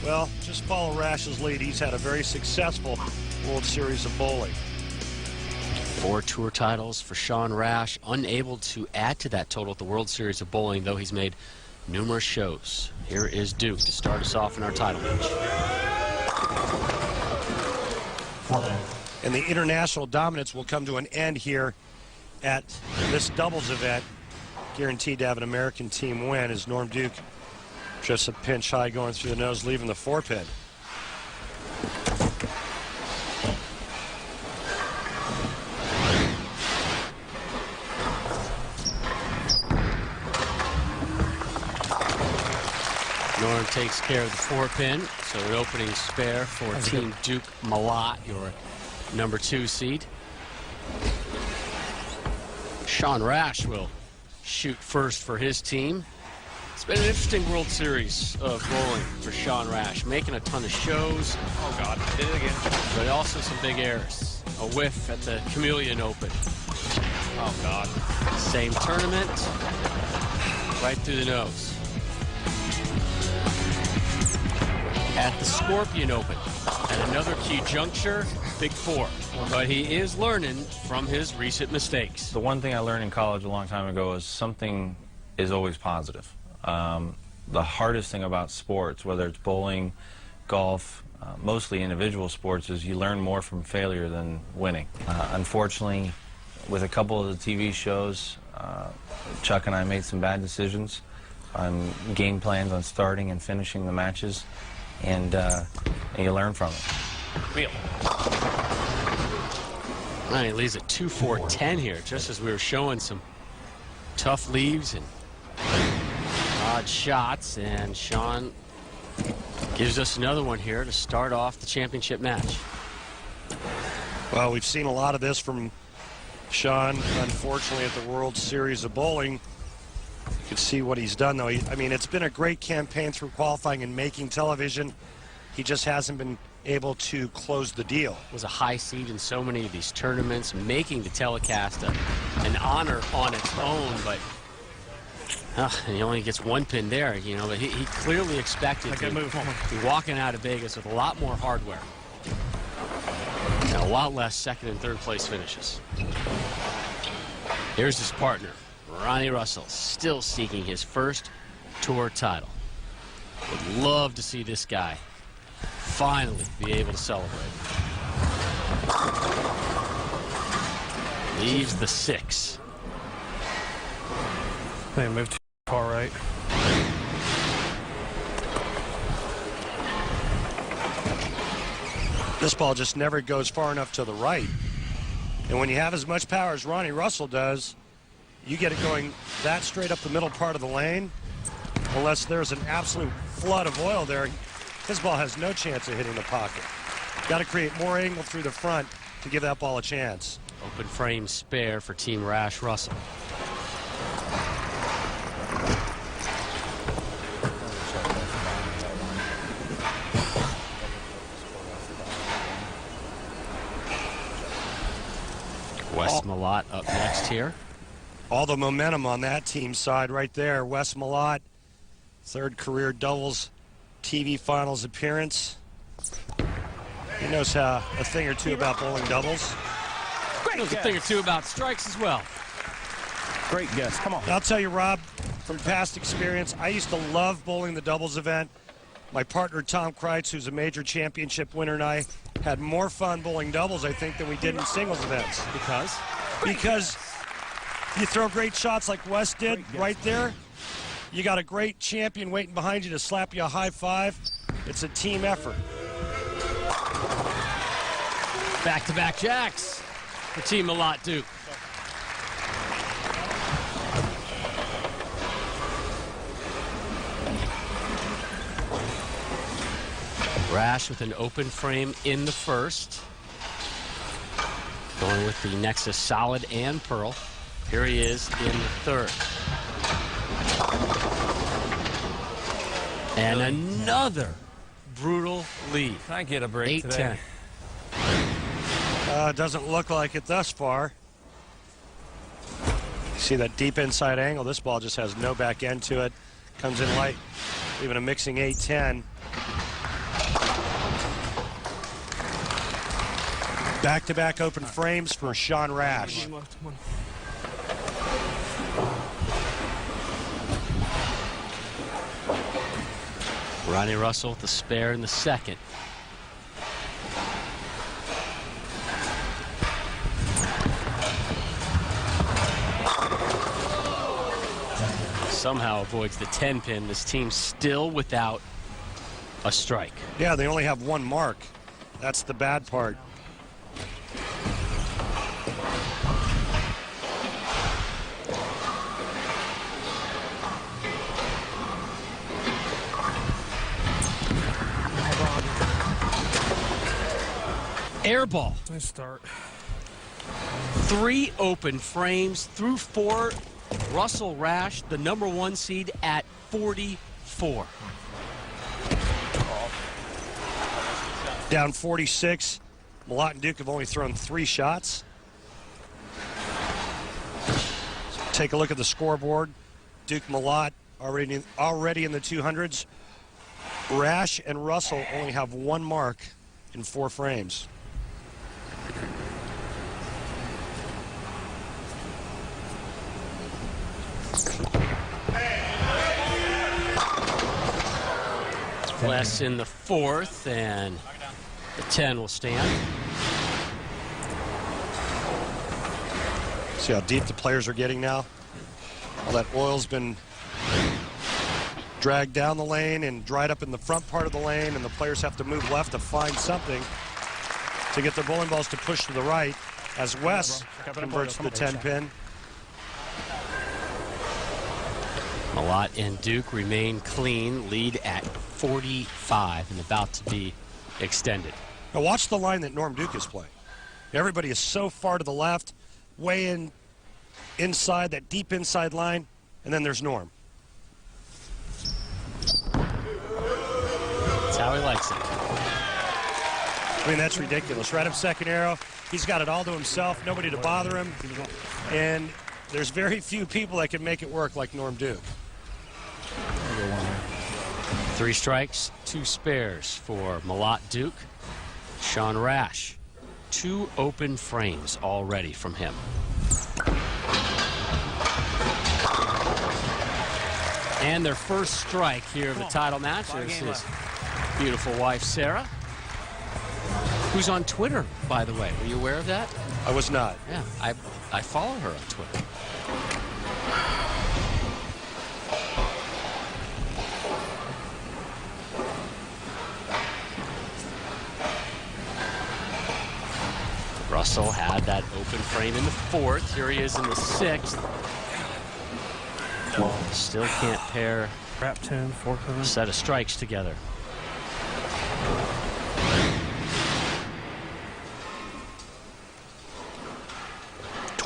well, just follow Rash's lead. He's had a very successful World Series of bowling. 4 tour titles for Sean Rash, unable to add to that total at the World Series of Bowling, though he's made numerous shows. Here is Duke to start us off in our title match. And the international dominance will come to an end here at this doubles event. Guaranteed to have an American team win as Norm Duke just a pinch high going through the nose, leaving the 4-pin. Norm takes care of the 4-pin, so an opening spare for Team Duke Malott, your number 2 seed. Sean Rash will shoot first for his team. It's been an interesting World Series of bowling for Sean Rash, making a ton of shows. Oh God, I did it again. But also some big errors. A whiff at the Chameleon Open. Oh God. Same tournament, right through the nose. At the Scorpion Open, at another key juncture, Big 4. But he is learning from his recent mistakes. The one thing I learned in college a long time ago is something is always positive. The hardest thing about sports, whether it's bowling, golf, mostly individual sports, is you learn more from failure than winning. Unfortunately, with a couple of the TV shows, Chuck and I made some bad decisions on game plans on starting and finishing the matches, and you learn from it. Wheel. All right, leaves at 2-4-10 here, just as we were showing some tough leaves and odd shots, and Sean gives us another one here to start off the championship match. Well, we've seen a lot of this from Sean, unfortunately, at the World Series of Bowling. You can see what he's done, though. I mean, it's been a great campaign through qualifying and making television. He just hasn't been able to close the deal. Was a high seed in so many of these tournaments, making the telecast an honor on its own, but he only gets 1 pin there, you know, but he clearly expected to be walking out of Vegas with a lot more hardware. And a lot less second and third place finishes. Here's his partner, Ronnie Russell, still seeking his first tour title. Would love to see this guy finally be able to celebrate. Leaves the 6. They moved too far right. This ball just never goes far enough to the right. And when you have as much power as Ronnie Russell does, you get it going that straight up the middle part of the lane. Unless there's an absolute flood of oil there, his ball has no chance of hitting the pocket. Got to create more angle through the front to give that ball a chance. Open frame spare for Team Rash Russell. Wes Malott up next here. All the momentum on that team side right there. Wes Malott, third career doubles TV finals appearance. He knows a thing or two about bowling doubles. Knows a thing or two about strikes as well. Great guess. Come on. I'll tell you, Rob, from past experience, I used to love bowling the doubles event. My partner, Tom Kreitz, who's a major championship winner, and I had more fun bowling doubles, I think, than we did in singles events. Because? Because you throw great shots like Wes did right there. You got a great champion waiting behind you to slap you a high five. It's a team effort. Back-to-back jacks for Team Malott Duke. Rash with an open frame in the first. Going with the Nexus solid and pearl. Here he is in the third. And another brutal lead. Can I get a break 8-10. today? Doesn't look like it thus far. See that deep inside angle? This ball just has no back end to it. Comes in light, even a mixing 8-10. Back-to-back open frames for Sean Rash. Ronnie Russell with the spare in the second. Somehow avoids the 10-pin. This team still without a strike. Yeah, they only have one mark. That's the bad part. Air ball. Nice start. 3 open frames through 4. Russell Rash, the #1 seed at 44. Down 46. Malott and Duke have only thrown 3 shots. Take a look at the scoreboard. Duke Malott already in the 200s. Rash and Russell only have 1 mark in 4 frames. Wes in the 4th, and the 10 will stand. See how deep the players are getting now? All that oil's been dragged down the lane and dried up in the front part of the lane, and the players have to move left to find something to get their bowling balls to push to the right as Wes converts the 10-pin. Malott and Duke remain clean, lead at 45 and about to be extended. Now watch the line that Norm Duke is playing. Everybody is so far to the left, way inside, that deep inside line, and then there's Norm. That's how he likes it. I mean, that's ridiculous. Right up second arrow, he's got it all to himself, nobody to bother him, and there's very few people that can make it work like Norm Duke. 3 strikes, 2 spares for Malott Duke. Sean Rash, 2 open frames already from him. And their first strike here of the title match is his beautiful wife, Sarah, who's on Twitter, by the way. Were you aware of that? I was not. Yeah, I follow her on Twitter. Russell had that open frame in the 4th. Here he is in the 6th. Still can't pair Rap tune, a set of strikes together.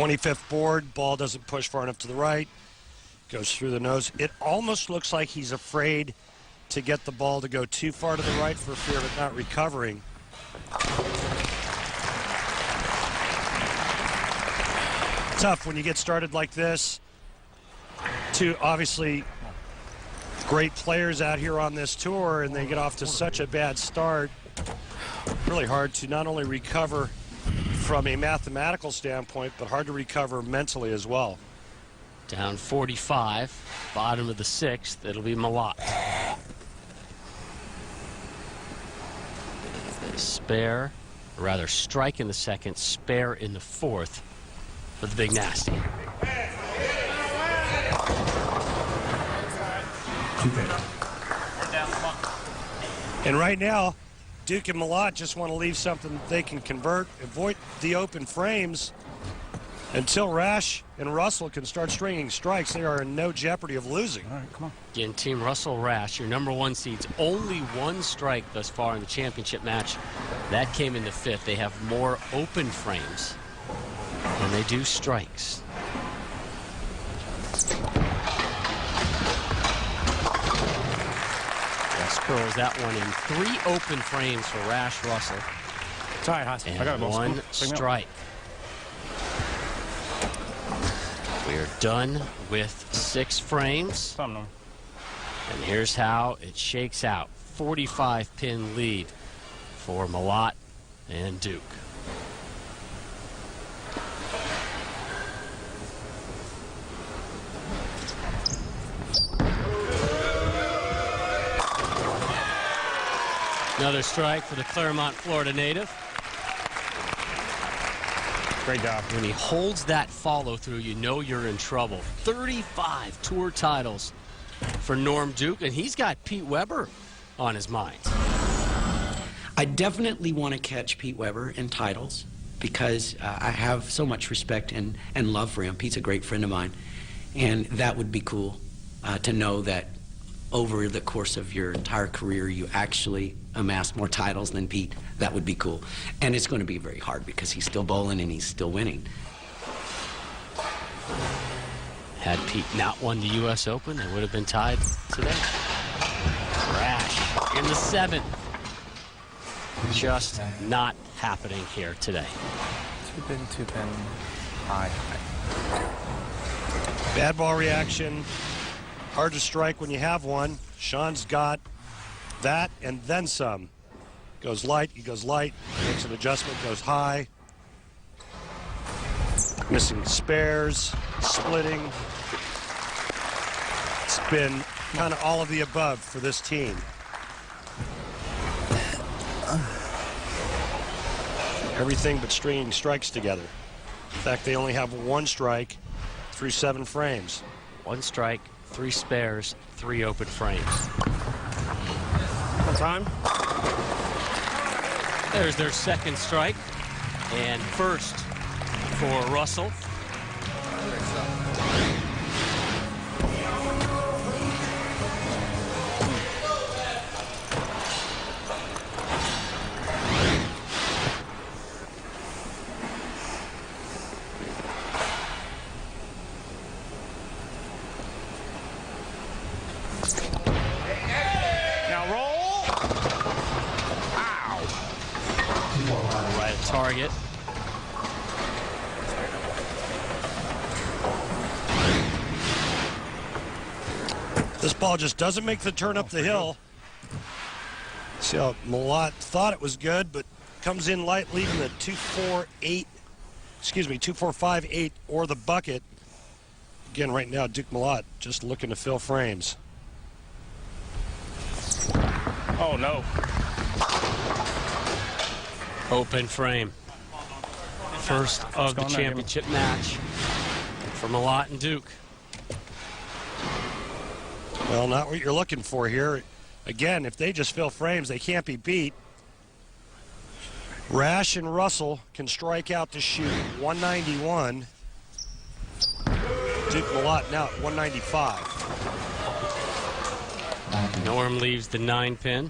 25th board, ball doesn't push far enough to the right, goes through the nose. It almost looks like he's afraid to get the ball to go too far to the right for fear of it not recovering. Tough when you get started like this. Two obviously great players out here on this tour, and they get off to such a bad start. Really hard to not only recover from a mathematical standpoint, but hard to recover mentally as well. Down 45, bottom of the 6th, it'll be Malott. Spare, or rather strike in the 2nd, spare in the 4th for the big nasty. And right now, Duke and Malott just want to leave something that they can convert, avoid the open frames. Until Rash and Russell can start stringing strikes, they are in no jeopardy of losing. All right, come on. Again, Team Russell Rash, your number 1 seeds, only 1 strike thus far in the championship match. That came in the 5th. They have more open frames than they do strikes. West curls that one in 3 open frames for Rash Russell. It's all right, Haas. And I got it, boss. 1 Bring me up. strike. We're done with 6 frames. And here's how it shakes out. 45-pin lead for Malott and Duke. Another strike for the Claremont, Florida native. Great job. When he holds that follow through, you know you're in trouble. 35 tour titles for Norm Duke, and he's got Pete Weber on his mind. I definitely want to catch Pete Weber in titles because I have so much respect and love for him. Pete's a great friend of mine, and that would be cool to know that over the course of your entire career you actually amassed more titles than Pete. That would be cool. And it's going to be very hard because he's still bowling and he's still winning. Had Pete not won the U.S. Open, they would have been tied today. Rash in the 7th. Just not happening here today. 2-pin, high. Bad ball reaction. Hard to strike when you have one. Sean's got that and then some. Goes light, he goes light, makes an adjustment, goes high. Missing spares, splitting. It's been kind of all of the above for this team. Everything but stringing strikes together. In fact, they only have 1 strike through 7 frames. 1 strike, 3 spares, 3 open frames. On time. There's their 2nd strike, and 1st for Russell. Target. This ball just doesn't make the turn up the hill. See how Malott thought it was good, but comes in light, leaving the 2-4-5-8 or the bucket. Again, right now, Duke Malott just looking to fill frames. Oh, no. Open frame. First of the championship match for Malott and Duke. Well, not what you're looking for here. Again, if they just fill frames, they can't be beat. Rash and Russell can strike out to shoot 191. Duke Malott now at 195. Norm leaves the 9-pin.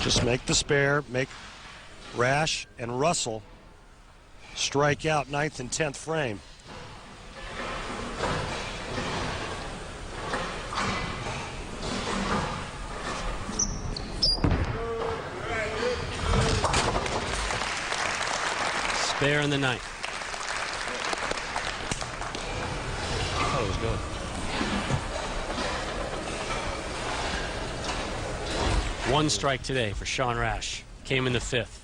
Just make the spare, make Rash and Russell strike out 9th and 10th frame. Spare in the 9th. Oh, it was good. One strike today for Sean Rash. Came in the 5th.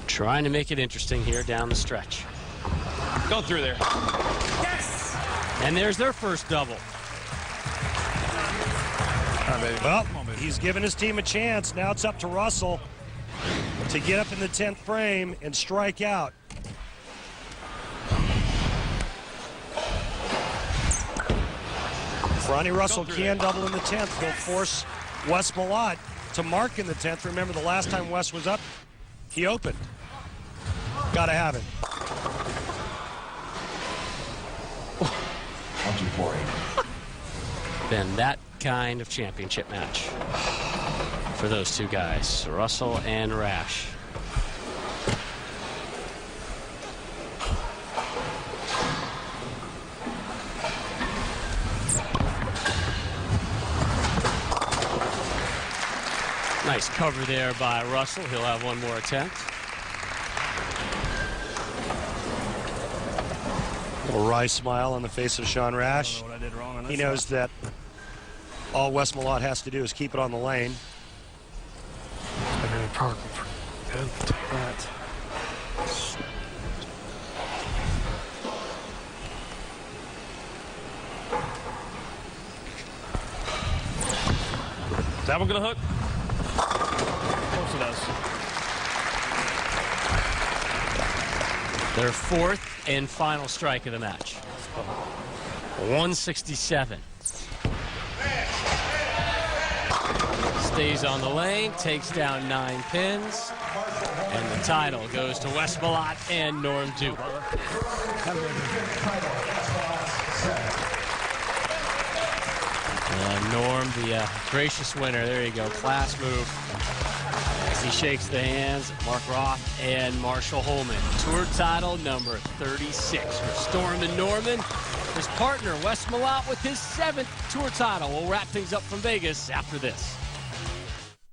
Trying to make it interesting here down the stretch. Go through there. Yes! And there's their first double. Well, he's given his team a chance. Now it's up to Russell to get up in the 10th frame and strike out. If Ronnie Russell can double in the 10th, he'll force Wes Malott to mark in the 10th. Remember, the last time Wes was up, he opened. Gotta have it. 1-2-4-8. Been that kind of championship match for those two guys, Russell and Rash. Nice cover there by Russell. He'll have one more attempt. Little wry smile on the face of Sean Rash. What I did wrong on He this knows side. that all Wes Malott has to do is keep it on the lane. Good. Take that. Is that one gonna hook? Of course it does. Their 4th and final strike of the match. 167. Stays on the lane, takes down 9 pins, and the title goes to Wes Malott and Norm Duke. And Norm, the gracious winner. There you go, class move. As he shakes the hands of Mark Roth and Marshall Holman. Tour title number 36 for Storm and Norman. His partner, Wes Malott, with his 7th tour title. We'll wrap things up from Vegas after this.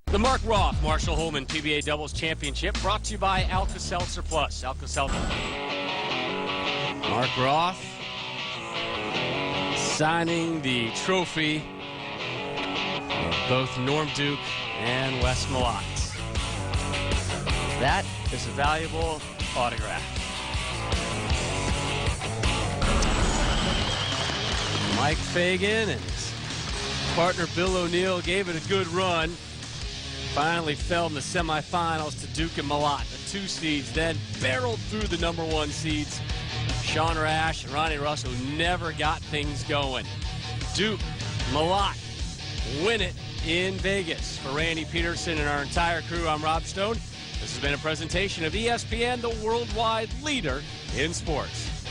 The Mark Roth Marshall Holman PBA Doubles Championship brought to you by Alka-Seltzer Plus. Alka-Seltzer. Mark Roth signing the trophy of both Norm Duke and Wes Malott. That is a valuable autograph. Mike Fagan and his partner Bill O'Neill gave it a good run. Finally fell in the semifinals to Duke and Malott, the 2 seeds, then barreled through the number 1 seeds. Sean Rash and Ronnie Russell never got things going. Duke, Malott win it in Vegas. For Randy Peterson and our entire crew, I'm Rob Stone. This has been a presentation of ESPN, the worldwide leader in sports.